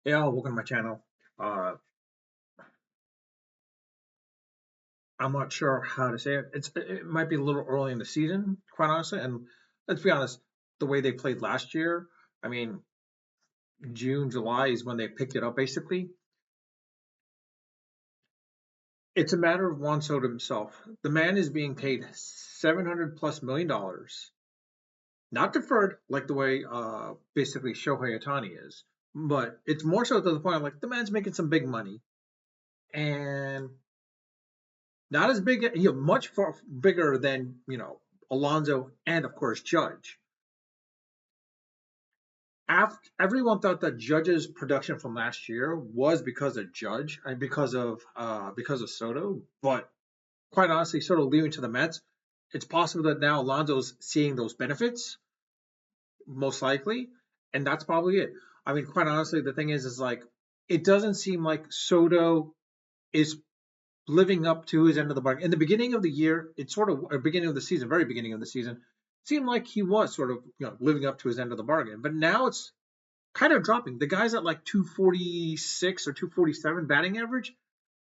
Yeah, welcome to my channel. Uh, I'm not sure how to say it. It might be a little early in the season, quite honestly. And let's be honest, the way they played last year, I mean, June, July is when they picked it up. Basically, it's a matter of Juan Soto himself. The man is being paid 700 plus $1 million, not deferred like the way basically Shohei Ohtani is, but it's more so to the point of like the man's making some big money and not as big, much far bigger than Alonso and of course Judge. Everyone thought that Judge's production from last year was because of Judge and because of Soto, but quite honestly, Soto leaving to the Mets, it's possible that now Alonso's seeing those benefits, most likely, and that's probably it. I mean, quite honestly, the thing is like it doesn't seem like Soto is living up to his end of the bargain. In the beginning of the year, it's sort of beginning of the season, very beginning of the season, it seemed like he was sort of living up to his end of the bargain. But now it's kind of dropping. The guy's at like 246 or 247 batting average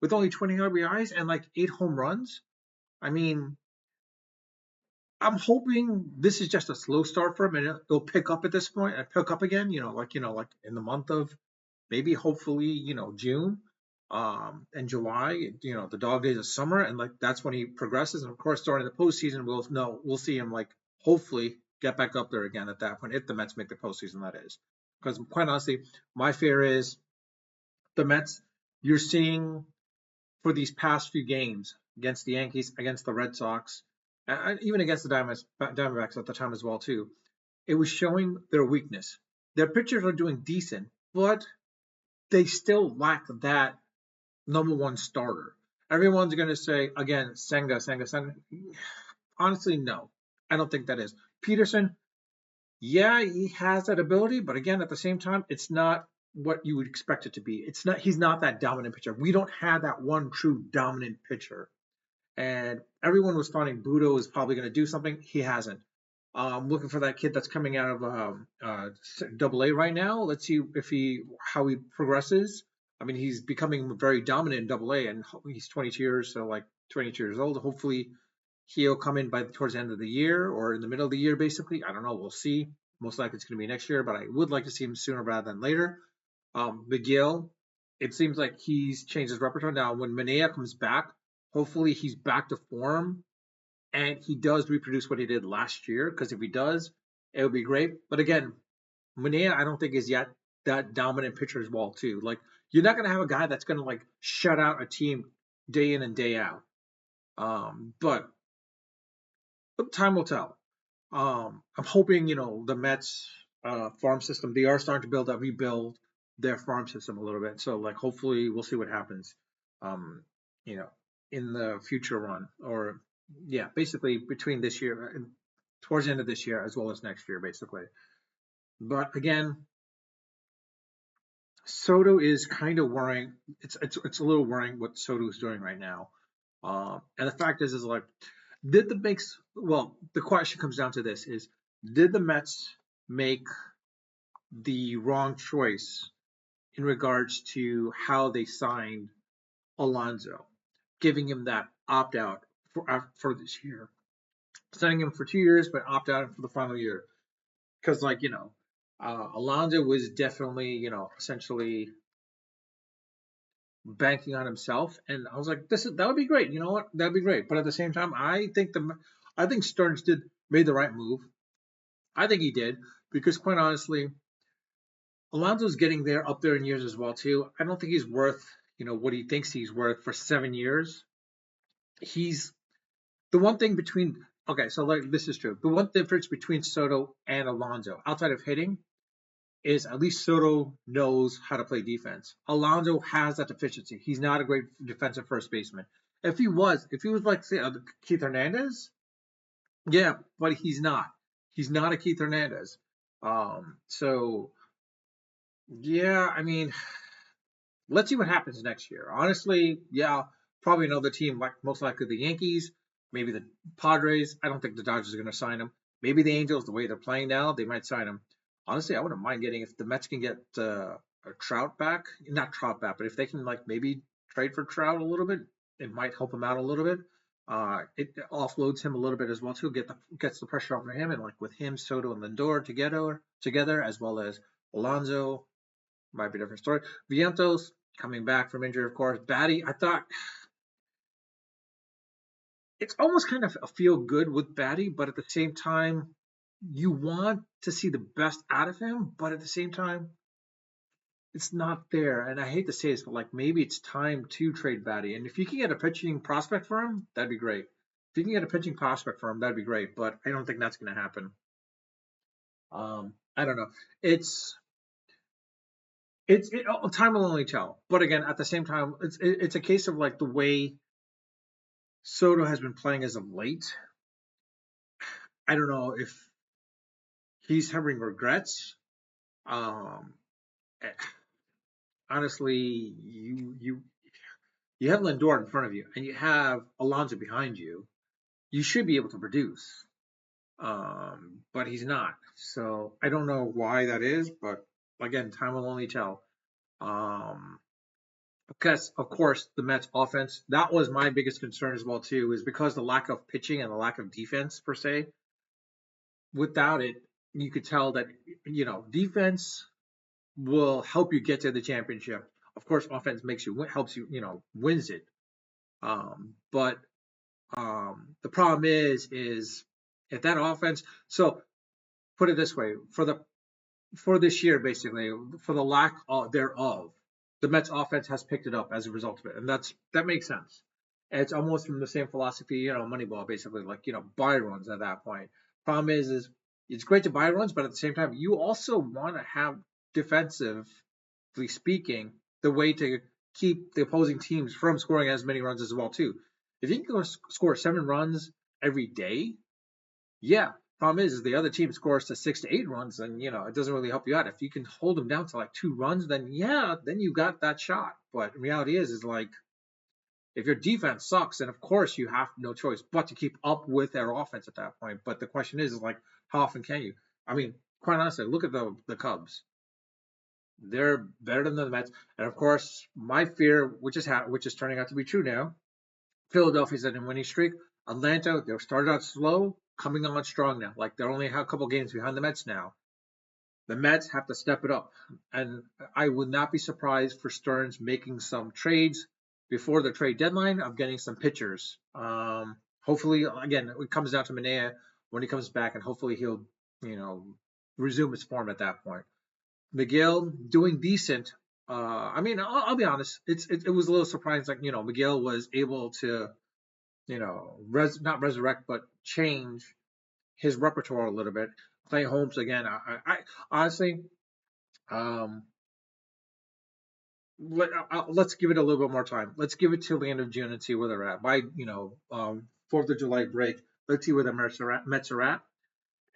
with only 20 RBIs and like 8 home runs. I mean, I'm hoping this is just a slow start for him and it'll pick up at this point and pick up again, like in the month of maybe hopefully, June and July, the dog days of summer, and like that's when he progresses. And of course, during the postseason, we'll see him like hopefully get back up there again at that point if the Mets make the postseason, that is. Because quite honestly, my fear is the Mets. You're seeing for these past few games against the Yankees, against the Red Sox, and even against the Diamondbacks at the time as well too. It was showing their weakness. Their pitchers are doing decent, but they still lack that number one starter. Everyone's going to say again, Senga. Honestly, no, I don't think that is Peterson. Yeah, he has that ability, but again, at the same time, it's not what you would expect it to be. It's not. He's not that dominant pitcher. We don't have that one true dominant pitcher. And everyone was thought Budo is probably going to do something. He hasn't. Looking for that kid that's coming out of Double A right now. Let's see if how he progresses. I mean, he's becoming very dominant in Double A, and he's 22 years, so like 22 years old. Hopefully, he'll come in by towards the end of the year or in the middle of the year. Basically, I don't know. We'll see. Most likely, it's going to be next year, but I would like to see him sooner rather than later. Miguel, it seems like he's changed his repertoire now. When Manea comes back, hopefully he's back to form and he does reproduce what he did last year. Because if he does, it would be great. But again, Manea, I don't think is yet that dominant pitcher as well too. Like you're not going to have a guy that's going to like shut out a team day in and day out. But time will tell. I'm hoping the Mets farm system, they are starting to rebuild their farm system a little bit. So like hopefully we'll see what happens. Um, you know, in the future run or yeah, basically between this year and towards the end of this year as well as next year, basically. But again, Soto is kind of worrying. It's a little worrying what Soto is doing right now. And the fact is like, did the makes well, the question comes down to this: is did the Mets make the wrong choice in regards to how they signed Alonso, giving him that opt out for this year, signing him for 2 years but opt out for the final year? Because like Alonso was definitely essentially banking on himself, and I was like, that would be great. You know what? That'd be great. But at the same time, I think Stearns did made the right move. I think he did because quite honestly, Alonso's getting there up there in years as well too. I don't think he's worth what he thinks he's worth for 7 years. He's the one thing between okay, so like this is true. The one difference between Soto and Alonso outside of hitting is at least Soto knows how to play defense. Alonso has that deficiency. He's not a great defensive first baseman. If he was like say Keith Hernandez, yeah, but he's not. He's not a Keith Hernandez. So yeah, I mean, let's see what happens next year. Honestly, yeah, probably another team like most likely the Yankees, maybe the Padres. I don't think the Dodgers are going to sign him. Maybe the Angels, the way they're playing now, they might sign him. Honestly, I wouldn't mind getting if the Mets can get Trout back, not Trout back, but if they can like maybe trade for Trout a little bit, it might help him out a little bit. It offloads him a little bit as well too. Gets the pressure off of him, and like with him, Soto and Lindor together as well as Alonso, might be a different story. Vientos coming back from injury, of course. Batty, I thought it's almost kind of a feel good with Batty, but at the same time, you want to see the best out of him, but at the same time, it's not there. And I hate to say this, but like maybe it's time to trade Batty. And if you can get a pitching prospect for him, that'd be great. If you can get a pitching prospect for him, that'd be great. But I don't think that's going to happen. I don't know. It's time will only tell. But again, at the same time, it's a case of like the way Soto has been playing as of late. I don't know if he's having regrets. Um, eh, honestly, you have Lindor in front of you and you have Alonso behind you. You should be able to produce, but he's not. So I don't know why that is, but again, time will only tell. Um, because of course the Mets offense, that was my biggest concern as well too, is because the lack of pitching and the lack of defense per se. Without it, you could tell that defense will help you get to the championship. Of course, offense makes you helps you wins it. But the problem is if that offense. So put it this way, for this year, basically, for the lack thereof, the Mets offense has picked it up as a result of it, and that makes sense. And it's almost from the same philosophy, Moneyball, basically, like buy runs at that point. Problem is it's great to buy runs, but at the same time, you also want to have defensively speaking the way to keep the opposing teams from scoring as many runs as well too. If you can go score 7 runs every day, yeah. Problem is the other team scores to 6 to 8 runs, then it doesn't really help you out. If you can hold them down to like 2 runs, then yeah, then you got that shot. But reality is like if your defense sucks, then of course you have no choice but to keep up with their offense at that point. But the question is like how often can you? I mean, quite honestly, look at the Cubs. They're better than the Mets, and of course, my fear, which is turning out to be true now, Philadelphia's in a winning streak. Atlanta, they started out slow, coming on strong now. Like they're only a couple games behind the Mets now. The Mets have to step it up, and I would not be surprised for Stearns making some trades before the trade deadline of getting some pitchers. Hopefully, again, it comes down to Manaea when he comes back, and hopefully he'll, resume his form at that point. Miguel doing decent. I mean, I'll be honest. It was a little surprising. Like Miguel was able to not resurrect, but change his repertoire a little bit. Clay Holmes again. I honestly, um, let's give it a little bit more time. Let's give it till the end of June and see where they're at. By 4th of July break, let's see where the Mets are at.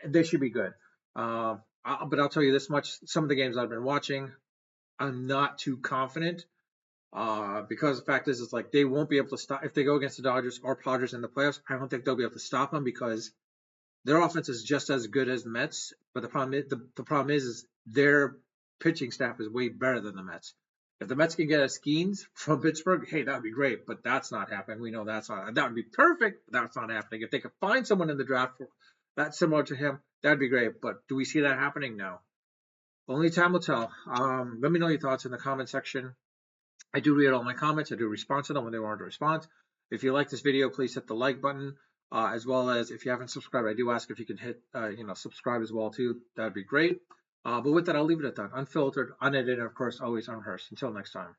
They should be good. But I'll tell you this much: some of the games I've been watching, I'm not too confident. Because the fact is, it's like they won't be able to stop if they go against the Dodgers or Padres in the playoffs. I don't think they'll be able to stop them because their offense is just as good as the Mets. But the problem is their pitching staff is way better than the Mets. If the Mets can get a Skeens from Pittsburgh, hey, that would be great. But that's not happening. We know that's not. That would be perfect. But that's not happening. If they could find someone in the draft that's similar to him, that'd be great. But do we see that happening? No. Only time will tell. Let me know your thoughts in the comment section. I do read all my comments. I do respond to them when they want to respond. If you like this video, please hit the like button, as well as if you haven't subscribed, I do ask if you can hit, subscribe as well too. That'd be great. But with that, I'll leave it at that. Unfiltered, unedited, and of course, always unrehearsed. Until next time.